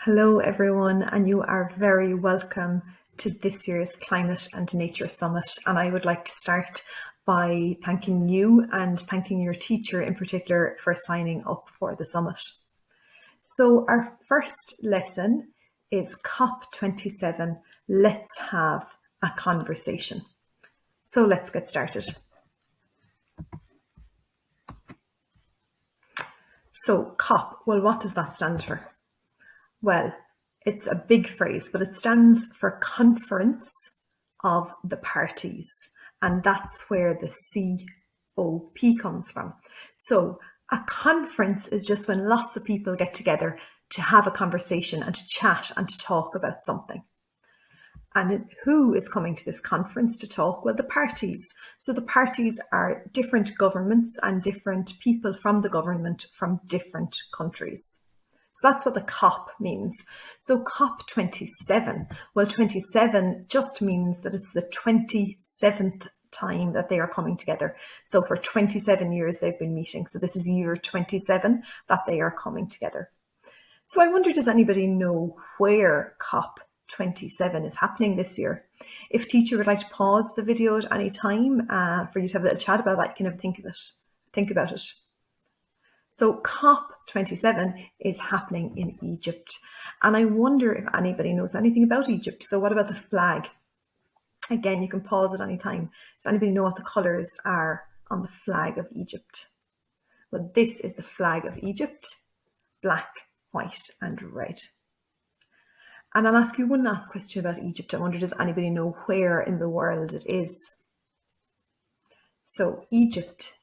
Hello everyone, and you are very welcome to this year's Climate and Nature Summit. And I would like to start by thanking you and thanking your teacher in particular for signing up for the summit. So our first lesson is Cop27, Let's Have a Conversation. So let's get started. So COP, well, what does that stand for? Well, it's a big phrase, but it stands for Conference of the Parties, and that's where the COP comes from. So a conference is just when lots of people get together to have a conversation and to chat and to talk about something. And who is coming to this conference to talk? Well, the parties. So the parties are different governments and different people from the government from different countries. So that's what the COP means. So Cop27, well, 27 just means that it's the 27th time that they are coming together. So for 27 years they've been meeting. So this is year 27 that they are coming together. So I wonder, does anybody know where Cop27 is happening this year? If teacher would like to pause the video at any time for you to have a little chat about that, you can have a think about it. So Cop27 is happening in Egypt. And I wonder if anybody knows anything about Egypt. So what about the flag? Again, you can pause at any time. Does anybody know what the colours are on the flag of Egypt? Well, this is the flag of Egypt: black, white and red. And I'll ask you one last question about Egypt. I wonder, does anybody know where in the world it is? So Egypt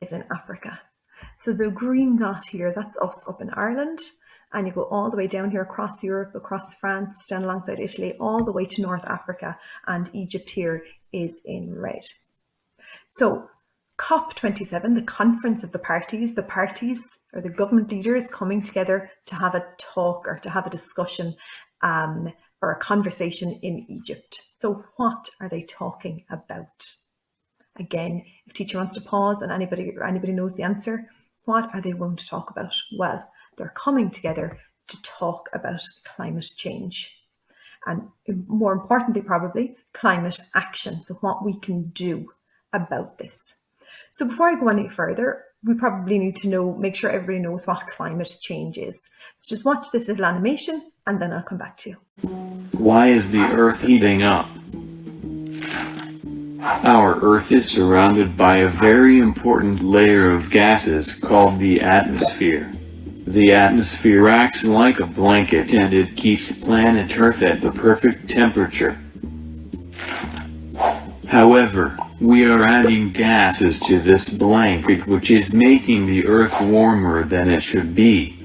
is in Africa. So the green dot here, that's us up in Ireland, and you go all the way down here across Europe, across France, down alongside Italy, all the way to North Africa, and Egypt here is in red. So Cop27, the Conference of the Parties or the government leaders coming together to have a talk or to have a discussion or a conversation in Egypt. So what are they talking about? Again, if teacher wants to pause and anybody knows the answer, what are they going to talk about? Well, they're coming together to talk about climate change. And more importantly, probably, climate action. So what we can do about this. So before I go any further, we probably need to make sure everybody knows what climate change is. So just watch this little animation and then I'll come back to you. Why is the Earth heating up? Our Earth is surrounded by a very important layer of gases called the atmosphere. The atmosphere acts like a blanket and it keeps planet Earth at the perfect temperature. However, we are adding gases to this blanket, which is making the Earth warmer than it should be.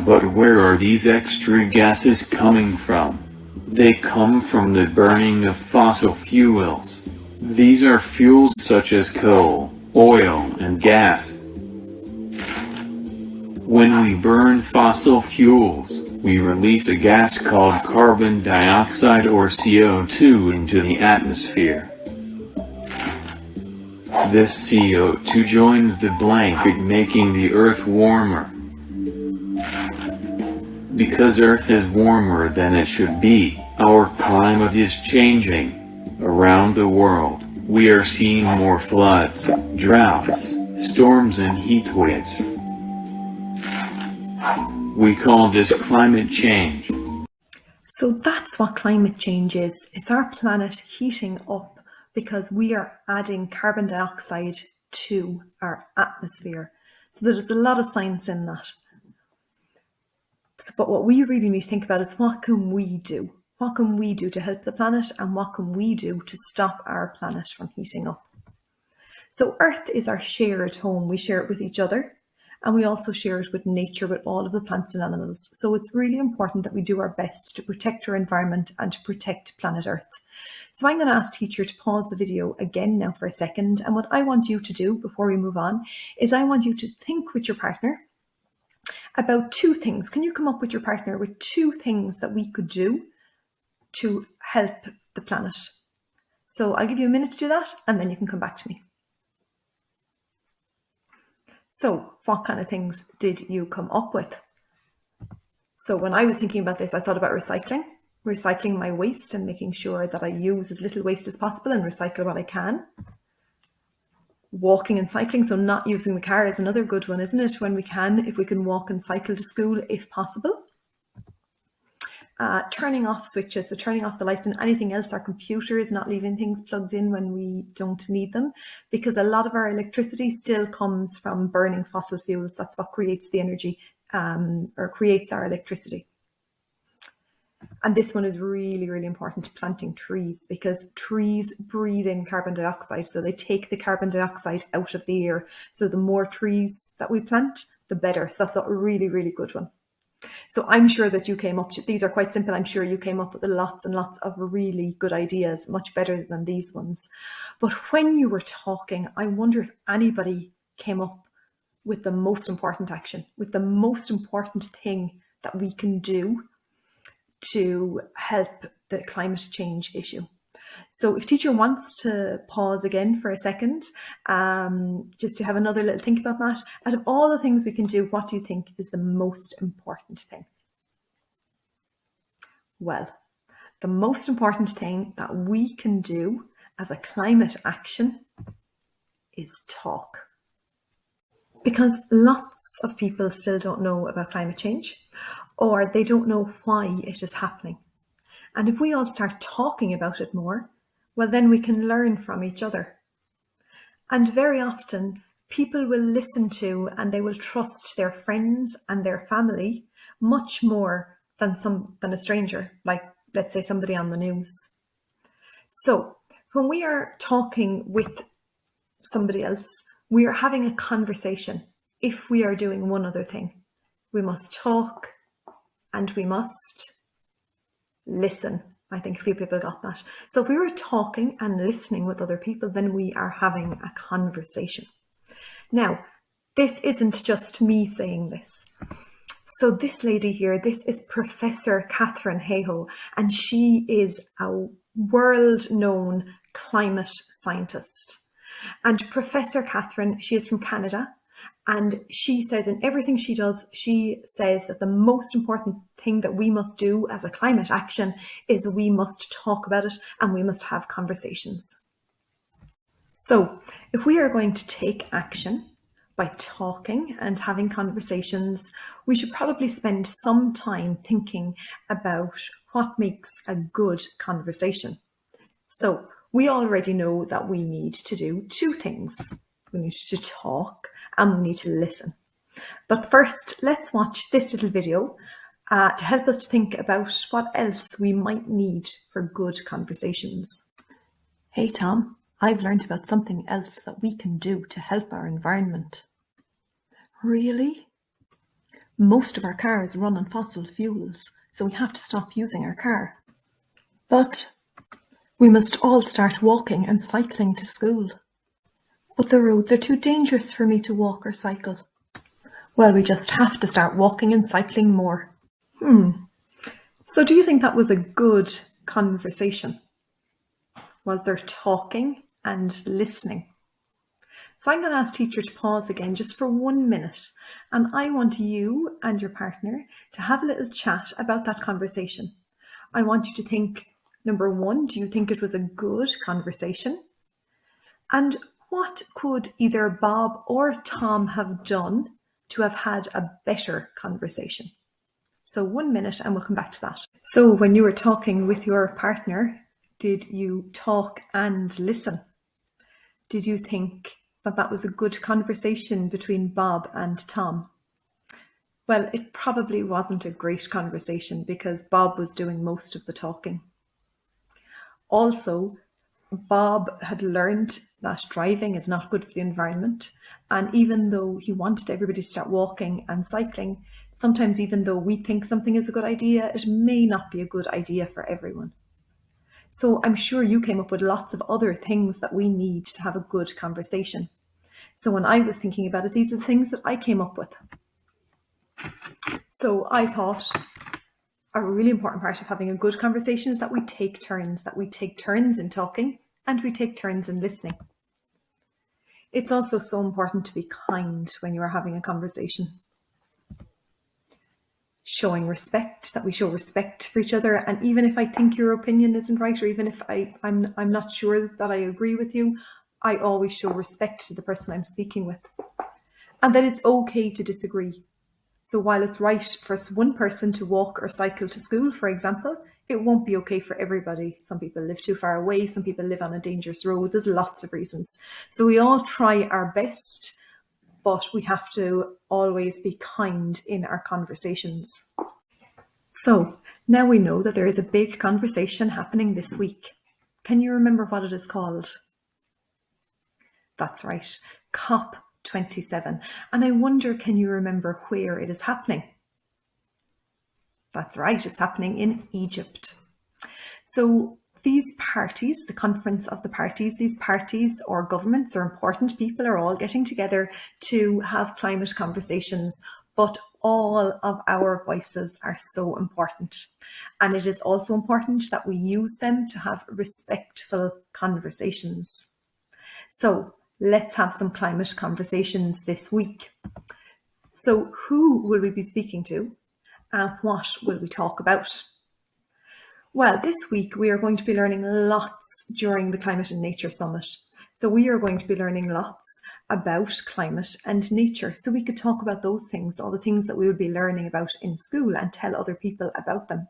But where are these extra gases coming from? They come from the burning of fossil fuels. These are fuels such as coal, oil, and gas. When we burn fossil fuels, we release a gas called carbon dioxide or CO2 into the atmosphere. This CO2 joins the blanket, making the Earth warmer. Because Earth is warmer than it should be, our climate is changing. Around the world, we are seeing more floods, droughts, storms and heat waves. We call this climate change. So that's what climate change is. It's our planet heating up because we are adding carbon dioxide to our atmosphere. So there's a lot of science in that. But what we really need to think about is, what can we do? What can we do to help the planet, and what can we do to stop our planet from heating up? So Earth is our shared home. We share it with each other, and we also share it with nature, with all of the plants and animals. So it's really important that we do our best to protect our environment and to protect planet Earth. So I'm going to ask teacher to pause the video again now for a second. And what I want you to do before we move on is I want you to think with your partner about two things. Can you come up with your partner with two things that we could do to help the planet? So I'll give you a minute to do that and then you can come back to me. So what kind of things did you come up with? So when I was thinking about this, I thought about recycling my waste and making sure that I use as little waste as possible and recycle what I can. Walking and cycling, so not using the car is another good one, isn't it? When we can, if we can walk and cycle to school if possible. Turning off switches, so turning off the lights and anything else, our computers, not leaving things plugged in when we don't need them, because a lot of our electricity still comes from burning fossil fuels. That's what creates the energy or creates our electricity. And this one is really, really important, planting trees, because trees breathe in carbon dioxide. So they take the carbon dioxide out of the air. So the more trees that we plant, the better. So that's a really, really good one. So I'm sure that you came up, these are quite simple, I'm sure you came up with lots and lots of really good ideas, much better than these ones. But when you were talking, I wonder if anybody came up with the most important action, with the most important thing that we can do to help the climate change issue. So if teacher wants to pause again for a second, just to have another little think about that, out of all the things we can do, what do you think is the most important thing? Well, the most important thing that we can do as a climate action is talk. Because lots of people still don't know about climate change, or they don't know why it is happening. And if we all start talking about it more, well, then we can learn from each other. And very often, people will listen to and they will trust their friends and their family much more than a stranger, like, let's say, somebody on the news. So when we are talking with somebody else, we are having a conversation. If we are doing one other thing, we must talk and we must listen. I think a few people got that. So if we were talking and listening with other people, then we are having a conversation. Now, this isn't just me saying this. So this lady here, this is Professor Catherine Hayhoe, and she is a world-known climate scientist. And Professor Catherine, she is from Canada, and she says in everything she does, she says that the most important thing that we must do as a climate action is we must talk about it and we must have conversations. So if we are going to take action by talking and having conversations, we should probably spend some time thinking about what makes a good conversation. So we already know that we need to do two things. We need to talk and we need to listen. But first, let's watch this little video to help us to think about what else we might need for good conversations. Hey Tom, I've learned about something else that we can do to help our environment. Really? Most of our cars run on fossil fuels, so we have to stop using our car. But we must all start walking and cycling to school. But the roads are too dangerous for me to walk or cycle. Well, we just have to start walking and cycling more. So do you think that was a good conversation? Was there talking and listening? So I'm going to ask teacher to pause again just for 1 minute, and I want you and your partner to have a little chat about that conversation. I want you to think, number one, do you think it was a good conversation? And what could either Bob or Tom have done to have had a better conversation? So 1 minute and we'll come back to that. So when you were talking with your partner, did you talk and listen? Did you think that that was a good conversation between Bob and Tom? Well, it probably wasn't a great conversation because Bob was doing most of the talking. Also, Bob had learned that driving is not good for the environment. And even though he wanted everybody to start walking and cycling, sometimes even though we think something is a good idea, it may not be a good idea for everyone. So I'm sure you came up with lots of other things that we need to have a good conversation. So when I was thinking about it, these are the things that I came up with. So I thought a really important part of having a good conversation is that we take turns in talking and we take turns in listening. It's also so important to be kind when you are having a conversation. Showing respect, that we show respect for each other. And even if I think your opinion isn't right, or even if I'm not sure that I agree with you, I always show respect to the person I'm speaking with. And that it's okay to disagree. So while it's right for one person to walk or cycle to school, for example, it won't be okay for everybody. Some people live too far away, some people live on a dangerous road. There's lots of reasons. So we all try our best, but we have to always be kind in our conversations. So now we know that there is a big conversation happening this week. Can you remember what it is called? That's right, Cop27. And I wonder, can you remember where it is happening? That's right, it's happening in Egypt. So these parties, the conference of the parties, these parties or governments or important people are all getting together to have climate conversations, but all of our voices are so important. And it is also important that we use them to have respectful conversations. So let's have some climate conversations this week. So who will we be speaking to and what will we talk about? Well, this week we are going to be learning lots during the Climate and Nature Summit. So we are going to be learning lots about climate and nature. So we could talk about those things, all the things that we would be learning about in school, and tell other people about them.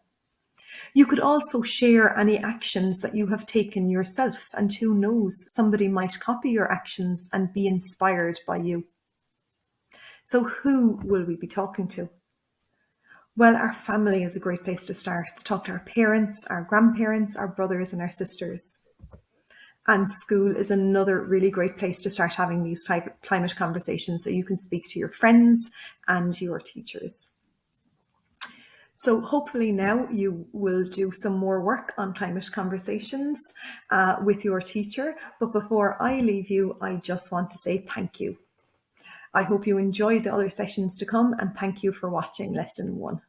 You could also share any actions that you have taken yourself, and who knows, somebody might copy your actions and be inspired by you. So who will we be talking to? Well, our family is a great place to start. Talk to our parents, our grandparents, our brothers and our sisters. And school is another really great place to start having these type of climate conversations, so you can speak to your friends and your teachers. So hopefully now you will do some more work on climate conversations with your teacher. But before I leave you, I just want to say thank you. I hope you enjoy the other sessions to come, and thank you for watching Lesson 1.